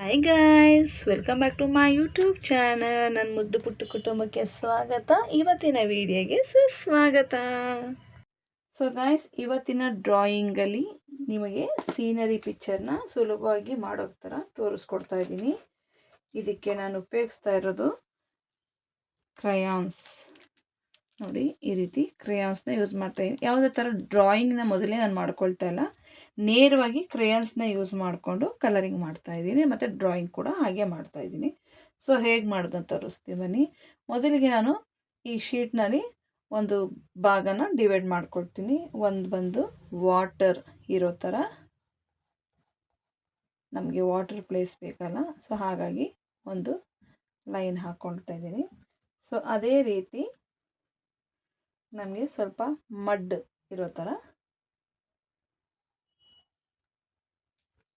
Hi guys, welcome back to my YouTube channel. ನನ್ನ ಮುದ್ದು ಪುಟ್ಟು ಕುಟುಂಬಕ್ಕೆ ಸ್ವಾಗತ. ಇವತ್ತಿನ ವಿಡಿಯೋಗೆ ಸುಸ್ವಾಗತ. ಸೊ ಗಾಯ್ಸ್, ಇವತ್ತಿನ ಡ್ರಾಯಿಂಗಲ್ಲಿ ನಿಮಗೆ ಸೀನರಿ ಪಿಕ್ಚರ್ನ ಸುಲಭವಾಗಿ ಮಾಡೋಕ್ಕೆ ಥರ ತೋರಿಸ್ಕೊಡ್ತಾ ಇದ್ದೀನಿ. ಇದಕ್ಕೆ ನಾನು ಉಪಯೋಗಿಸ್ತಾ ಇರೋದು ಕ್ರಯಾನ್ಸ್. ನೋಡಿ, ಈ ರೀತಿ ಕ್ರೇಯಾನ್ಸ್ನ ಯೂಸ್ ಮಾಡ್ತಾಯಿದ್ದೀನಿ. ಯಾವುದೇ ಥರ ಡ್ರಾಯಿಂಗ್ನ ಮೊದಲೇ ನಾನು ಮಾಡ್ಕೊಳ್ತಾ ಇಲ್ಲ, ನೇರವಾಗಿ ಕ್ರೇಯಾನ್ಸ್ನ ಯೂಸ್ ಮಾಡಿಕೊಂಡು ಕಲರಿಂಗ್ ಮಾಡ್ತಾಯಿದ್ದೀನಿ ಮತ್ತು ಡ್ರಾಯಿಂಗ್ ಕೂಡ ಹಾಗೆ ಮಾಡ್ತಾಯಿದ್ದೀನಿ. ಸೊ ಹೇಗೆ ಮಾಡೋದು ಅಂತ ತೋರಿಸ್ತೀನಿ ಬನ್ನಿ. ಮೊದಲಿಗೆ ನಾನು ಈ ಶೀಟ್ನಲ್ಲಿ ಒಂದು ಭಾಗನ ಡಿವೈಡ್ ಮಾಡ್ಕೊಳ್ತೀನಿ. ಒಂದು ಬಂದು ವಾಟರ್ ಇರೋ ಥರ, ನಮಗೆ ವಾಟರ್ ಪ್ಲೇಸ್ ಬೇಕಲ್ಲ, ಸೊ ಹಾಗಾಗಿ ಒಂದು ಲೈನ್ ಹಾಕ್ಕೊಳ್ತಾ ಇದ್ದೀನಿ. ಸೊ ಅದೇ ರೀತಿ ನಮಗೆ ಸ್ವಲ್ಪ ಮಡ್ ಇರೋ ಥರ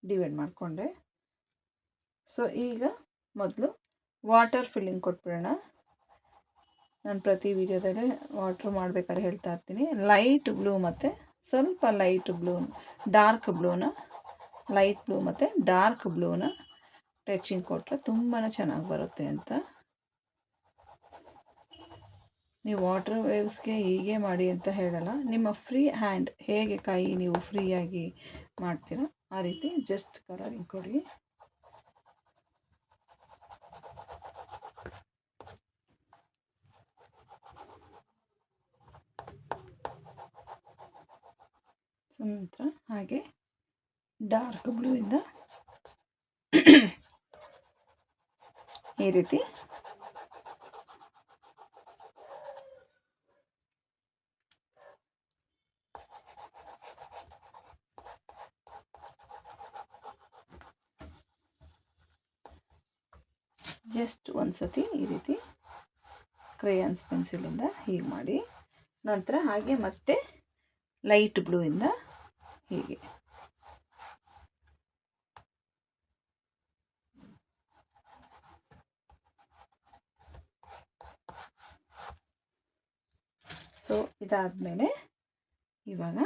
ಡಿವೈಡ್ ಮಾಡಿಕೊಂಡೆ. ಸೊ ಈಗ ಮೊದಲು ವಾಟರ್ ಫಿಲ್ಲಿಂಗ್ ಕೊಟ್ಬಿಡೋಣ. ನಾನು ಪ್ರತಿ ವಿಡಿಯೋದಲ್ಲಿ ವಾಟ್ರ್ ಮಾಡಬೇಕಾದ್ರೆ ಹೇಳ್ತಾ ಇರ್ತೀನಿ, ಲೈಟ್ ಬ್ಲೂ ಮತ್ತು ಸ್ವಲ್ಪ ಲೈಟ್ ಬ್ಲೂ, ಡಾರ್ಕ್ ಬ್ಲೂನ, ಲೈಟ್ ಬ್ಲೂ ಮತ್ತು ಡಾರ್ಕ್ ಬ್ಲೂನ ಟಚಿಂಗ್ ಕೊಟ್ಟರೆ ತುಂಬಾ ಚೆನ್ನಾಗಿ ಬರುತ್ತೆ ಅಂತ. ನೀವು ವಾಟರ್ ವೇವ್ಸ್ಗೆ ಹೀಗೆ ಮಾಡಿ ಅಂತ ಹೇಳಲ್ಲ, ನಿಮ್ಮ ಫ್ರೀ ಹ್ಯಾಂಡ್ ಹೇಗೆ ಕೈ ನೀವು ಫ್ರೀಯಾಗಿ ಮಾಡ್ತೀರ ಆ ರೀತಿ ಜಸ್ಟ್ ಕಲರಿಂಗ್ ಕೊಡಿ. ನಂತರ ಹಾಗೆ ಡಾರ್ಕ್ ಬ್ಲೂ ಇಂದ ಈ ರೀತಿ ಜಸ್ಟ್ ಒಂದು ಸತಿ ಈ ರೀತಿ ಕ್ರೇಯಾನ್ಸ್ ಪೆನ್ಸಿಲಿಂದ ಹೀಗೆ ಮಾಡಿ, ನಂತರ ಹಾಗೆ ಮತ್ತೆ ಲೈಟ್ ಬ್ಲೂ ಇಂದ ಹೀಗೆ. ಸೊ ಇದಾದಮೇಲೆ ಇವಾಗ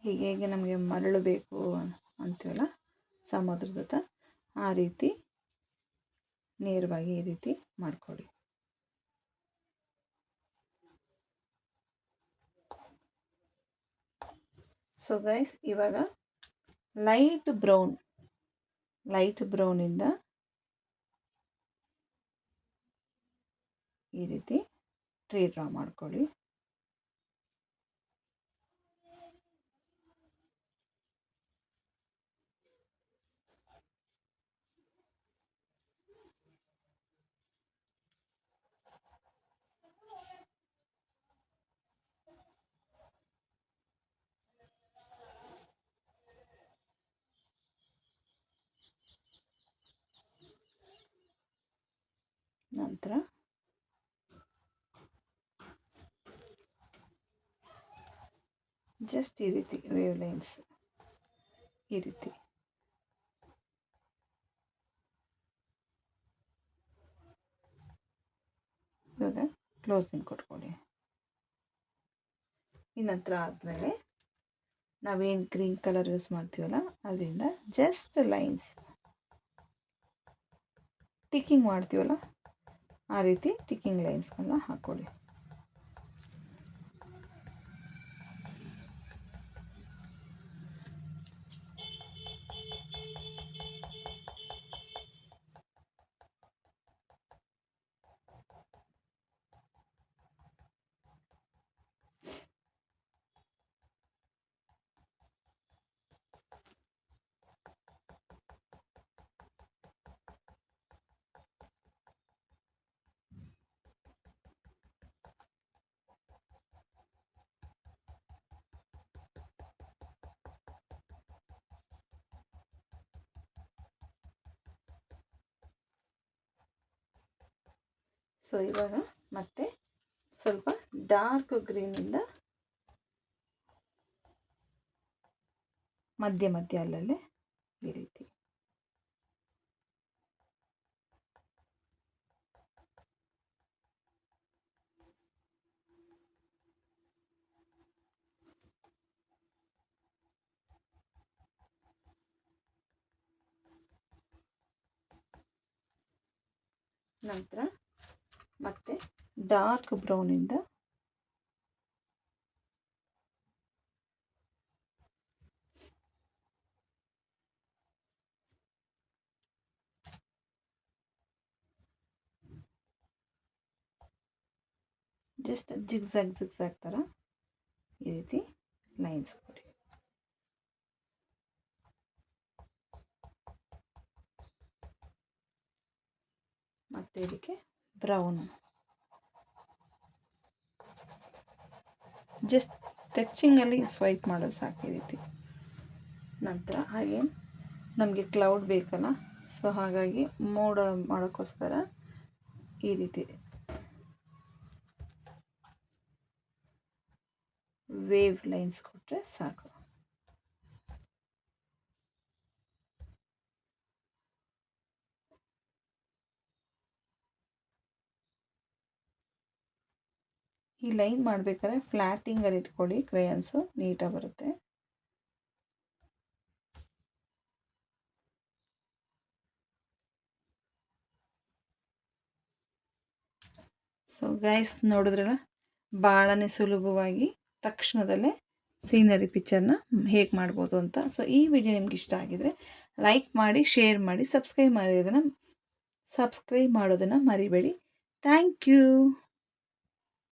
ಹೀಗೆ ಹೇಗೆ ನಮಗೆ ಮರಳು ಬೇಕು ಅಂತೀವಲ್ಲ ಸಮುದ್ರದ, ಆ ರೀತಿ ನೇರವಾಗಿ ಈ ರೀತಿ ಮಾಡಿಕೊಡಿ. ಸೊ ಗೈಸ್, ಇವಾಗ ಲೈಟ್ ಬ್ರೌನಿಂದ ಈ ರೀತಿ ಟ್ರೀ ಡ್ರಾ ಮಾಡ್ಕೊಳ್ಳಿ. ನಂತರ ಜಸ್ಟ್ ಈ ರೀತಿ ವೇವ್ ಲೈನ್ಸ್ ಈ ರೀತಿ ಇವಾಗ ಕ್ಲೋಸಿಂಗ್ ಕೊಟ್ಕೊಳ್ಳಿ. ಈ ನಂತರ ಆದಮೇಲೆ ನಾವೇನು ಗ್ರೀನ್ ಕಲರ್ ಯೂಸ್ ಮಾಡ್ತೀವಲ್ಲ ಅದರಿಂದ ಜಸ್ಟ್ ಲೈನ್ಸ್ ಟಿಕ್ಕಿಂಗ್ ಮಾಡ್ತೀವಲ್ಲ ಆ ರೀತಿ ಟಿಕ್ಕಿಂಗ್ ಲೈನ್ಸ್ಗಳನ್ನ ಹಾಕ್ಕೊಳ್ಳಿ. ಸೊ ಇವಾಗ ಮತ್ತೆ ಸ್ವಲ್ಪ ಡಾರ್ಕ್ ಗ್ರೀನಿಂದ ಮಧ್ಯ ಅಲ್ಲಲ್ಲೇ ಈ ರೀತಿ ನಂತರ ಮತ್ತೆ ಡಾರ್ಕ್ ಬ್ರೌನಿಂದ ಜಸ್ಟ್ ಜಿಗ್ಸಾಗ್ ಥರ ಈ ರೀತಿ ಲೈನ್ಸ್ ಕೊಡಿ. ಮತ್ತು ಇದಕ್ಕೆ ಬ್ರೌನು ಜಸ್ಟ್ ಟಚಿಂಗಲ್ಲಿ ಸ್ವೈಪ್ ಮಾಡೋದು ಸಾಕು ಈ ರೀತಿ. ನಂತರ ಹಾಗೆ ನಮಗೆ ಕ್ಲೌಡ್ ಬೇಕಲ್ಲ, ಸೊ ಹಾಗಾಗಿ ಮೋಡ ಮಾಡೋಕ್ಕೋಸ್ಕರ ಈ ರೀತಿ ವೇವ್ ಲೈನ್ಸ್ ಕೊಟ್ಟರೆ ಸಾಕು. ಈ ಲೈನ್ ಮಾಡಬೇಕಾದ್ರೆ ಫ್ಲ್ಯಾಟಿಂಗಲ್ಲಿ ಇಟ್ಕೊಳ್ಳಿ, ಕ್ರೇಯನ್ಸು ನೀಟಾಗಿ ಬರುತ್ತೆ. ಸೊ ಗೈಸ್, ನೋಡಿದ್ರಲ್ಲ ಭಾಳನೇ ಸುಲಭವಾಗಿ ತಕ್ಷಣದಲ್ಲೇ ಸೀನರಿ ಪಿಕ್ಚರ್ನ ಹೇಗೆ ಮಾಡ್ಬೋದು ಅಂತ. ಸೊ ಈ ವಿಡಿಯೋ ನಿಮ್ಗೆ ಇಷ್ಟ ಆಗಿದರೆ ಲೈಕ್ ಮಾಡಿ, ಶೇರ್ ಮಾಡಿ, ಸಬ್ಸ್ಕ್ರೈಬ್ ಮಾಡೋದನ್ನು ಮರಿಬೇಡಿ. Thank you.